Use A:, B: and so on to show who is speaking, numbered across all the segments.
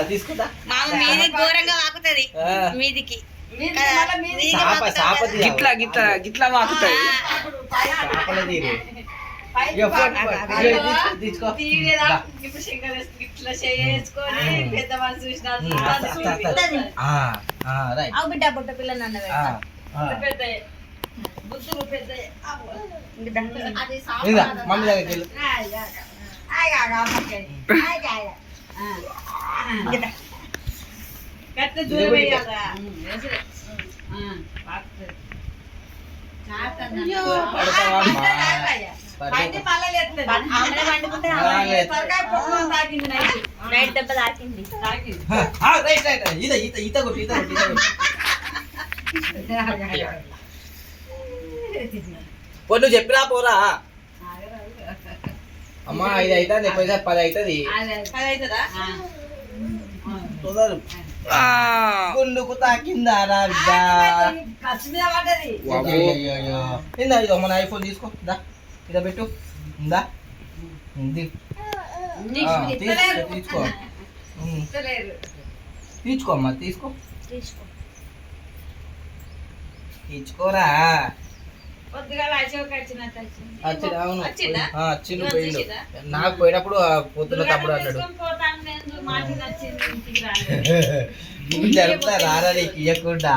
A: తీసుకుంటా
B: మీది ఘోరంగా వాకుతుంది మీదికి
C: గిట్లా గిట్లా గిట్లా వాకుతాయి.
B: బిడ్డ బుట్ట పిల్లని
A: మమ్మీ దగ్గరికి
B: నైట్ దెబ్బ తాకింది.
A: ఈత కొట్టి ఈత కొట్టి నువ్వు చెప్పినా పోరా అమ్మా 5 అవుతుంది పైసా 10 అవుతుంది గుండుకు తాకిందా ఇది మన ఐఫోన్ తీసుకో దా ఇదా పెట్టు దా తీసుకో తీసుకోమ్మా తీసుకో తీసుకోరా అవును వచ్చిండు పోయిండు నాకు పోయినప్పుడు పొద్దున తమ్ముడు అన్నాడు జరుపుతా రారా నీకు ఇవ్వకుండా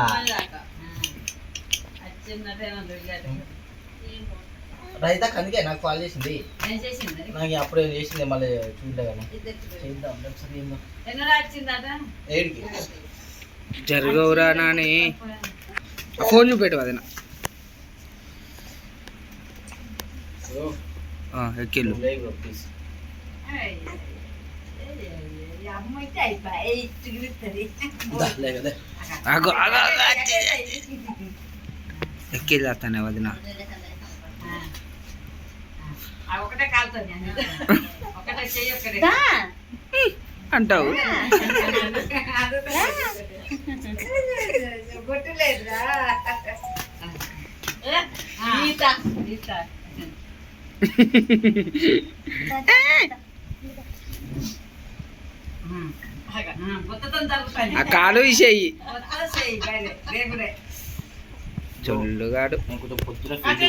A: రైత అందుకే నాకు కాల్ చేసింది నాకు అప్పుడే చేసింది మళ్ళీ చూడలే కానీ చేద్దాం ఏడికి
C: జరగవురా నాని ఫోన్ చూపెట్టు అదేనా ఎక్కిళ్ళు ఎక్కిళ్ళు వస్తానే వదిన అంటావు ఆ కాలు ఇసేయి జొల్లుగాడు.